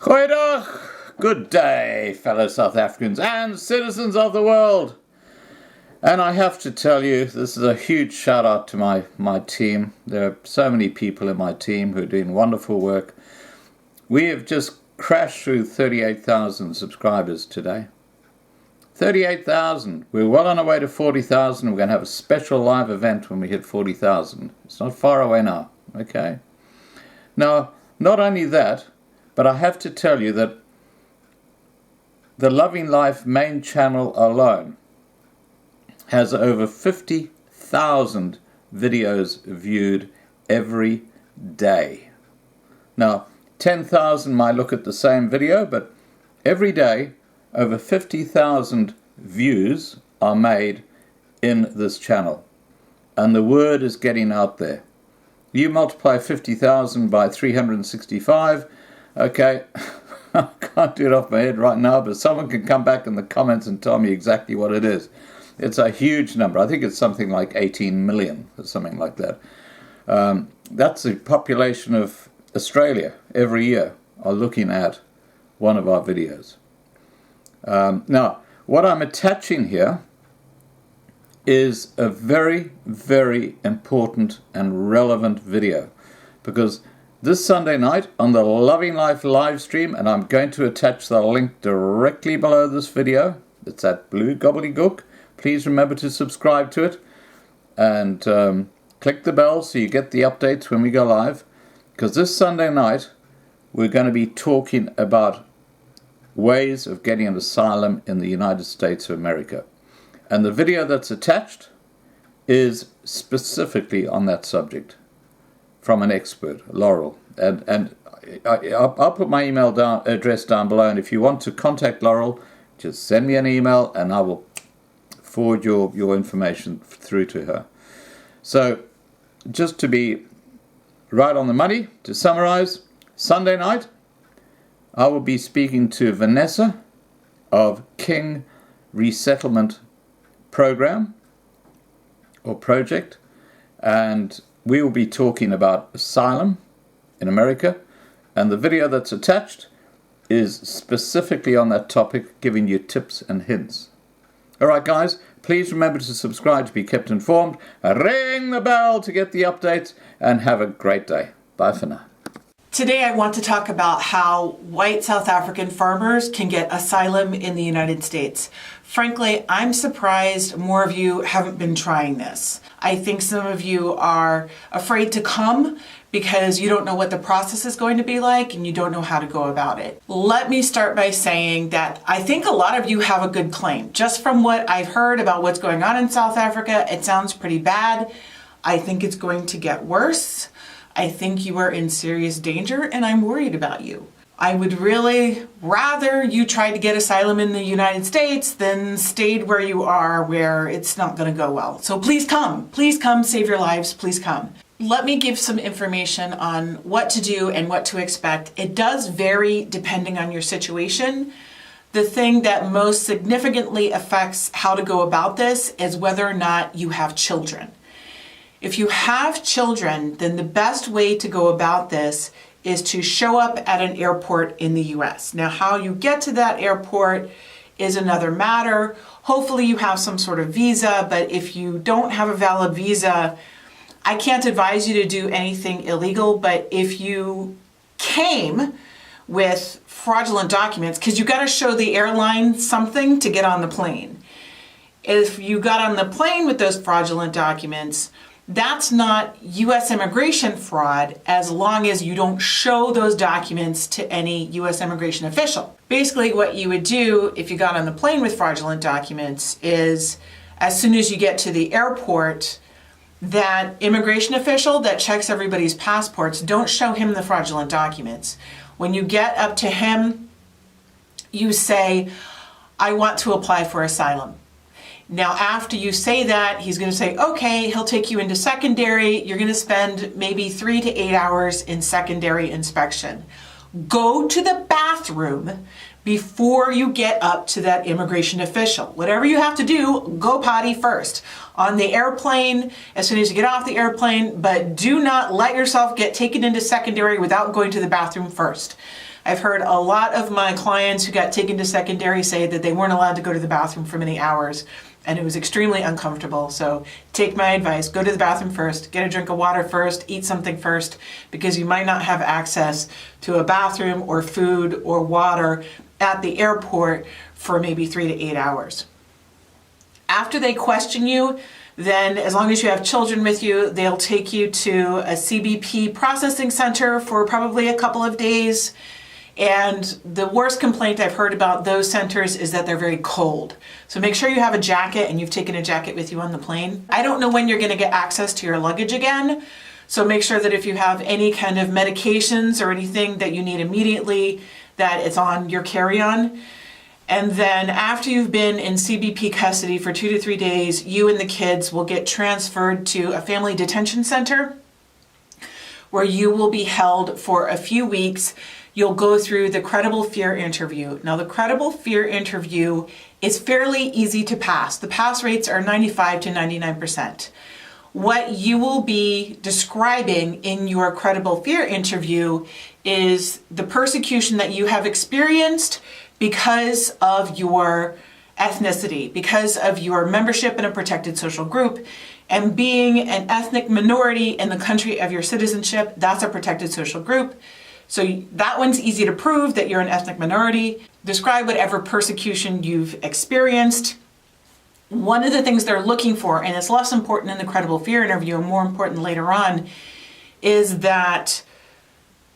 Goeiedag, good day, fellow South Africans and citizens of the world. And I have to tell you, this is a huge shout out to my team. There are so many people in my team who are doing wonderful work. We have just crashed through 38,000 subscribers today. 38,000. We're well on our way to 40,000. We're going to have a special live event when we hit 40,000. It's not far away now, okay? Now, not only that, but I have to tell you that the Loving Life main channel alone has over 50,000 videos viewed every day. Now, 10,000 might look at the same video, but every day over 50,000 views are made in this channel. And the word is getting out there. You multiply 50,000 by 365, okay, I can't do it off my head right now, but someone can come back in the comments and tell me exactly what it is. It's a huge number. I think it's something like 18 million or something like that. That's the population of Australia every year are looking at one of our videos. Now, what I'm attaching here is a very, very important and relevant video, because this Sunday night on the Loving Life live stream, and I'm going to attach the link directly below this video, it's that blue gobbledygook. Please remember to subscribe to it and click the bell so you get the updates when we go live, because this Sunday night we're going to be talking about ways of getting an asylum in the United States of America. And the video that's attached is specifically on that subject from an expert, Laurel. And I'll put my email address down below, and if you want to contact Laurel, just send me an email and I will forward your information through to her. So just to be right on the money, to summarize, Sunday night I will be speaking to Vanessa of King Resettlement Program or Project, and we will be talking about asylum in America, and the video that's attached is specifically on that topic, giving you tips and hints. Alright guys, please remember to subscribe to be kept informed, ring the bell to get the updates, and have a great day. Bye for now. Today I want to talk about how white South African farmers can get asylum in the United States. Frankly, I'm surprised more of you haven't been trying this. I think some of you are afraid to come because you don't know what the process is going to be like and you don't know how to go about it. Let me start by saying that I think a lot of you have a good claim. Just from what I've heard about what's going on in South Africa, it sounds pretty bad. I think it's going to get worse. I think you are in serious danger and I'm worried about you. I would really rather you try to get asylum in the United States than stayed where you are, where it's not going to go well. So please come, save your lives, please come. Let me give some information on what to do and what to expect. It does vary depending on your situation. The thing that most significantly affects how to go about this is whether or not you have children. If you have children, then the best way to go about this is to show up at an airport in the US. Now, how you get to that airport is another matter. Hopefully you have some sort of visa, but if you don't have a valid visa, I can't advise you to do anything illegal, but if you came with fraudulent documents, because you got to show the airline something to get on the plane. If you got on the plane with those fraudulent documents, that's not U.S. immigration fraud as long as you don't show those documents to any U.S. immigration official. Basically what you would do if you got on the plane with fraudulent documents is, as soon as you get to the airport, that immigration official that checks everybody's passports, don't show him the fraudulent documents. When you get up to him, you say, I want to apply for asylum. Now, after you say that, he's going to say, okay, he'll take you into secondary. You're going to spend maybe 3 to 8 hours in secondary inspection. Go to the bathroom before you get up to that immigration official. Whatever you have to do, go potty first. On the airplane, as soon as you get off the airplane, but do not let yourself get taken into secondary without going to the bathroom first. I've heard a lot of my clients who got taken to secondary say that they weren't allowed to go to the bathroom for many hours, and it was extremely uncomfortable. So take my advice, go to the bathroom first, get a drink of water first, eat something first, because you might not have access to a bathroom or food or water at the airport for maybe 3 to 8 hours. After they question you, then as long as you have children with you, they'll take you to a CBP processing center for probably a couple of days. And the worst complaint I've heard about those centers is that they're very cold. So make sure you have a jacket and you've taken a jacket with you on the plane. I don't know when you're going to get access to your luggage again. So make sure that if you have any kind of medications or anything that you need immediately, that it's on your carry-on. And then after you've been in CBP custody for 2 to 3 days, you and the kids will get transferred to a family detention center where you will be held for a few weeks. You'll go through the credible fear interview. Now, the credible fear interview is fairly easy to pass. The pass rates are 95 to 99%. What you will be describing in your credible fear interview is the persecution that you have experienced because of your ethnicity, because of your membership in a protected social group, and being an ethnic minority in the country of your citizenship, that's a protected social group. So that one's easy to prove that you're an ethnic minority. Describe whatever persecution you've experienced. One of the things they're looking for, and it's less important in the credible fear interview and more important later on, is that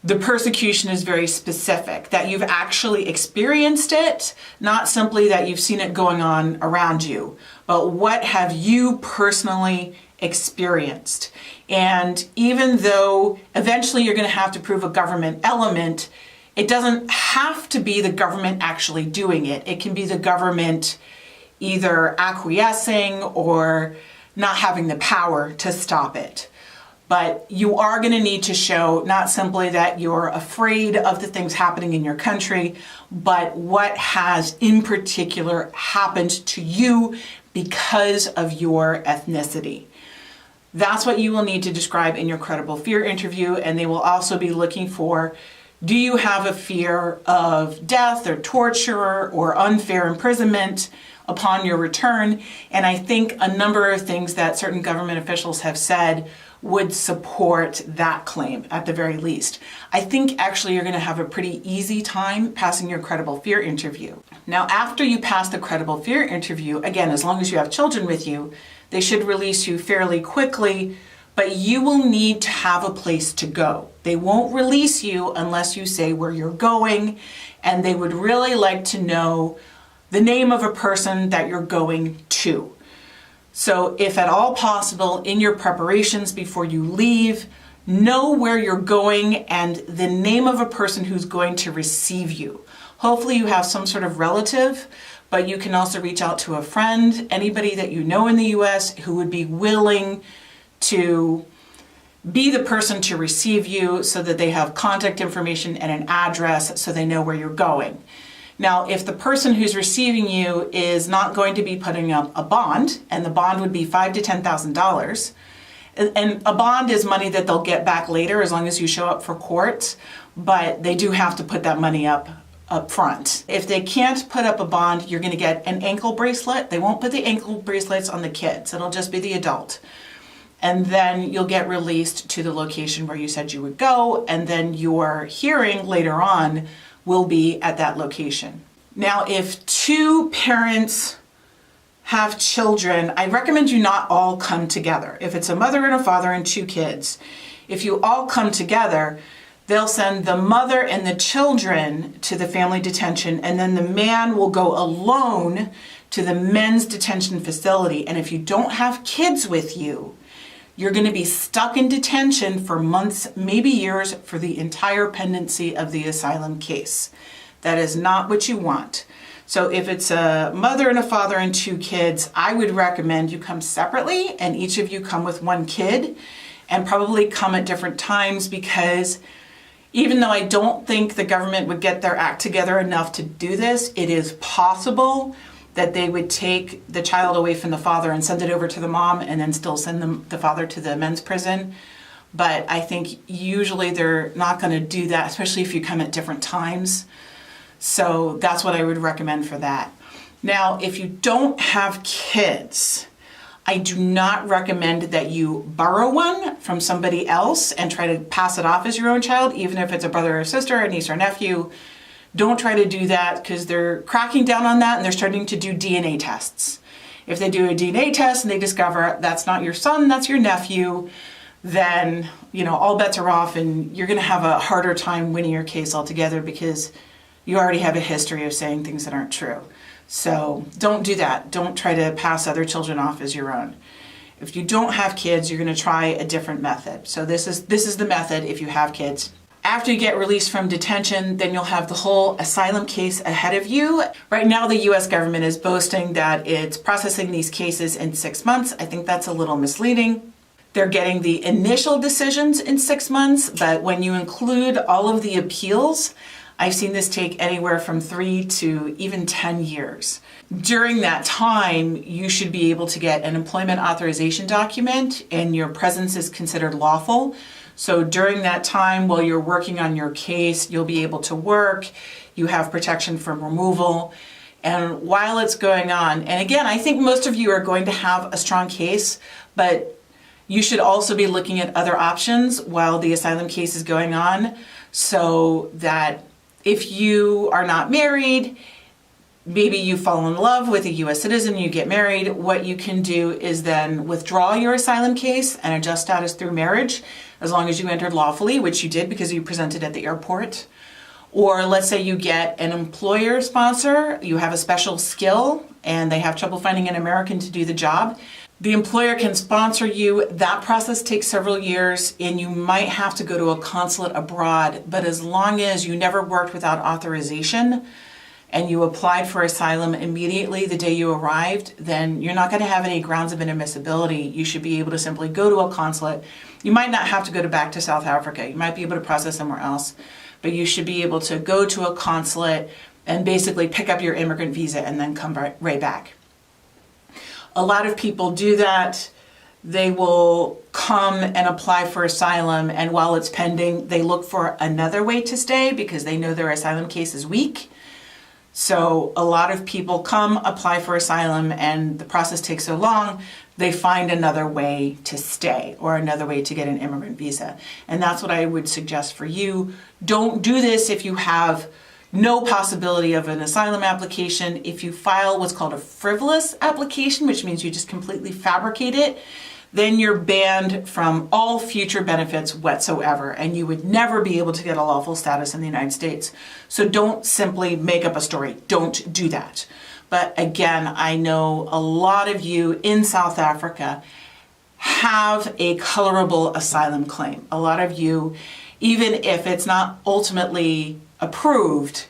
the persecution is very specific, that you've actually experienced it, not simply that you've seen it going on around you, but what have you personally experienced. And even though eventually you're going to have to prove a government element, it doesn't have to be the government actually doing it. It can be the government either acquiescing or not having the power to stop it. But you are going to need to show not simply that you're afraid of the things happening in your country, but what has in particular happened to you because of your ethnicity. That's what you will need to describe in your credible fear interview, and they will also be looking for, do you have a fear of death or torture or unfair imprisonment upon your return? And I think a number of things that certain government officials have said would support that claim at the very least. I think actually you're going to have a pretty easy time passing your credible fear interview. Now, after you pass the credible fear interview, again, as long as you have children with you, they should release you fairly quickly, but you will need to have a place to go. They won't release you unless you say where you're going, and they would really like to know the name of a person that you're going to. So if at all possible, in your preparations before you leave, know where you're going and the name of a person who's going to receive you. Hopefully you have some sort of relative, but you can also reach out to a friend, anybody that you know in the US who would be willing to be the person to receive you so that they have contact information and an address so they know where you're going. Now, if the person who's receiving you is not going to be putting up a bond, and the bond would be $5,000 to $10,000, and a bond is money that they'll get back later as long as you show up for court, but they do have to put that money up front. If they can't put up a bond, you're going to get an ankle bracelet. They won't put the ankle bracelets on the kids. It'll just be the adult. And then you'll get released to the location where you said you would go, and then your hearing later on will be at that location. Now, if two parents have children, I recommend you not all come together. If it's a mother and a father and 2 kids, if you all come together, they'll send the mother and the children to the family detention, and then the man will go alone to the men's detention facility. And if you don't have kids with you, you're going to be stuck in detention for months, maybe years, for the entire pendency of the asylum case. That is not what you want. So if it's a mother and a father and 2 kids, I would recommend you come separately and each of you come with 1 kid, and probably come at different times, because even though I don't think the government would get their act together enough to do this, it is possible that they would take the child away from the father and send it over to the mom and then still send the father to the men's prison. But I think usually they're not going to do that, especially if you come at different times. So that's what I would recommend for that. Now, if you don't have kids, I do not recommend that you borrow one from somebody else and try to pass it off as your own child, even if it's a brother or sister, a niece or nephew. Don't try to do that, because they're cracking down on that and they're starting to do DNA tests. If they do a DNA test and they discover that's not your son, that's your nephew, then, all bets are off and you're going to have a harder time winning your case altogether, because you already have a history of saying things that aren't true. So don't do that. Don't try to pass other children off as your own. If you don't have kids, you're going to try a different method. So this is the method if you have kids. After you get released from detention, then you'll have the whole asylum case ahead of you. Right now, the US government is boasting that it's processing these cases in 6 months. I think that's a little misleading. They're getting the initial decisions in 6 months, but when you include all of the appeals, I've seen this take anywhere from 3 to even 10 years. During that time, you should be able to get an employment authorization document and your presence is considered lawful. So during that time, while you're working on your case, you'll be able to work, you have protection from removal. And while it's going on, and again, I think most of you are going to have a strong case, but you should also be looking at other options while the asylum case is going on, so that if you are not married, maybe you fall in love with a US citizen, you get married, what you can do is then withdraw your asylum case and adjust status through marriage, as long as you entered lawfully, which you did because you presented at the airport. Or let's say you get an employer sponsor, you have a special skill and they have trouble finding an American to do the job. The employer can sponsor you. That process takes several years and you might have to go to a consulate abroad, but as long as you never worked without authorization and you applied for asylum immediately the day you arrived, then you're not going to have any grounds of inadmissibility. You should be able to simply go to a consulate. You might not have to go back to South Africa. You might be able to process somewhere else, but you should be able to go to a consulate and basically pick up your immigrant visa and then come right back. A lot of people do that. They will come and apply for asylum, and while it's pending, they look for another way to stay because they know their asylum case is weak. So a lot of people come, apply for asylum, and the process takes so long, they find another way to stay or another way to get an immigrant visa. And that's what I would suggest for you. Don't do this if you have no possibility of an asylum application. If you file what's called a frivolous application, which means you just completely fabricate it, then you're banned from all future benefits whatsoever, and you would never be able to get a lawful status in the United States. So don't simply make up a story. Don't do that. But again, I know a lot of you in South Africa have a colorable asylum claim. A lot of you, even if it's not ultimately approved,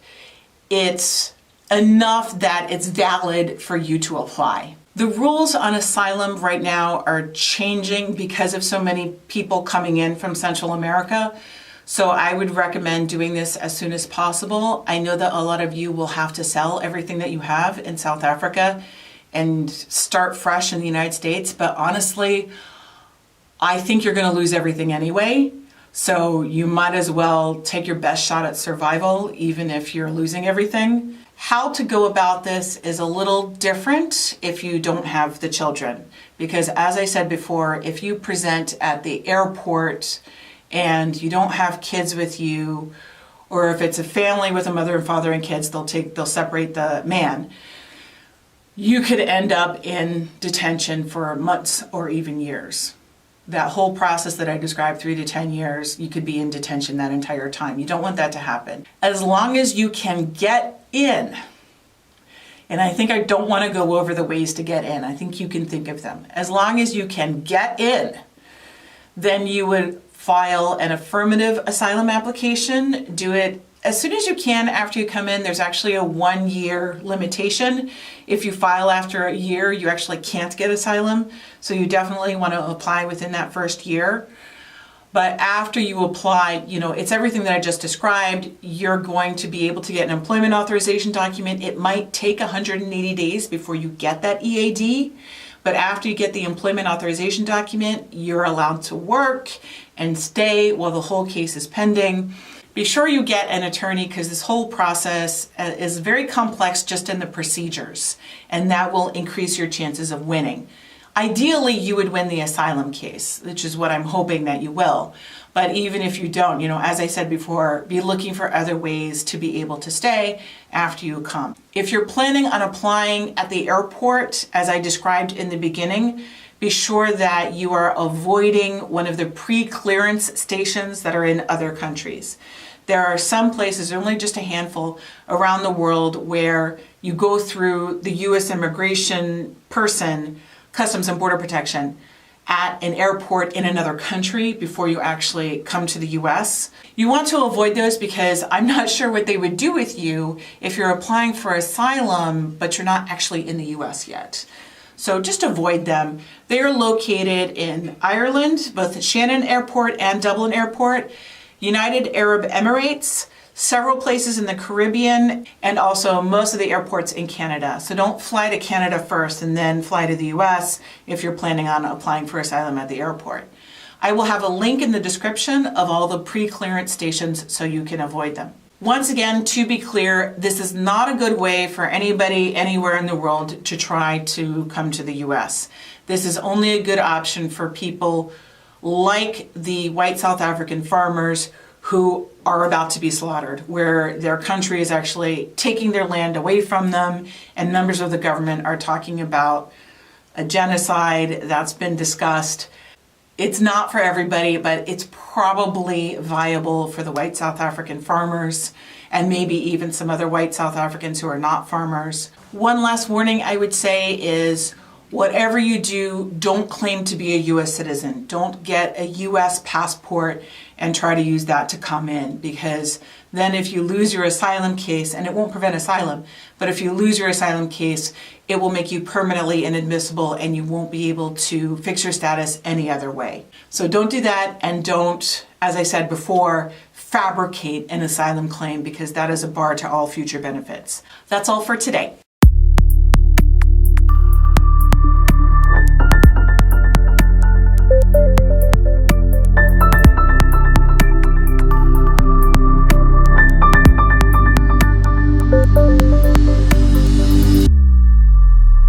it's enough that it's valid for you to apply. The rules on asylum right now are changing because of so many people coming in from Central America. So I would recommend doing this as soon as possible. I know that a lot of you will have to sell everything that you have in South Africa and start fresh in the United States. But honestly, I think you're going to lose everything anyway. So you might as well take your best shot at survival, even if you're losing everything. How to go about this is a little different if you don't have the children. Because as I said before, if you present at the airport and you don't have kids with you, or if it's a family with a mother and father and kids, they'll separate the man. You could end up in detention for months or even years. That whole process that I described, 3 to 10 years, you could be in detention that entire time. You don't want that to happen. As long as you can get in, and I think I don't want to go over the ways to get in. I think you can think of them. As long as you can get in, then you would file an affirmative asylum application. Do it as soon as you can after you come in. There's actually a 1-year limitation. If you file after a year, you actually can't get asylum. So you definitely want to apply within that first year. But after you apply, it's everything that I just described. You're going to be able to get an employment authorization document. It might take 180 days before you get that EAD. But after you get the employment authorization document, you're allowed to work and stay while the whole case is pending. Be sure you get an attorney because this whole process is very complex just in the procedures, and that will increase your chances of winning. Ideally, you would win the asylum case, which is what I'm hoping that you will. But even if you don't, as I said before, be looking for other ways to be able to stay after you come. If you're planning on applying at the airport, as I described in the beginning, be sure that you are avoiding one of the pre-clearance stations that are in other countries. There are some places, only just a handful around the world, where you go through the U.S. immigration person, Customs and Border Protection, at an airport in another country before you actually come to the US. You want to avoid those because I'm not sure what they would do with you if you're applying for asylum, but you're not actually in the US yet. So just avoid them. They are located in Ireland, both Shannon Airport and Dublin Airport, United Arab Emirates, several places in the Caribbean, and also most of the airports in Canada. So don't fly to Canada first and then fly to the US if you're planning on applying for asylum at the airport. I will have a link in the description of all the pre-clearance stations so you can avoid them. Once again, to be clear, this is not a good way for anybody anywhere in the world to try to come to the US. This is only a good option for people like the white South African farmers who are about to be slaughtered, where their country is actually taking their land away from them, and members of the government are talking about a genocide that's been discussed. It's not for everybody, but it's probably viable for the white South African farmers and maybe even some other white South Africans who are not farmers. One last warning I would say is, whatever you do, don't claim to be a U.S. citizen. Don't get a U.S. passport and try to use that to come in, because then if you lose your asylum case, and it won't prevent asylum, but if you lose your asylum case, it will make you permanently inadmissible and you won't be able to fix your status any other way. So don't do that, and don't, as I said before, fabricate an asylum claim, because that is a bar to all future benefits. That's all for today.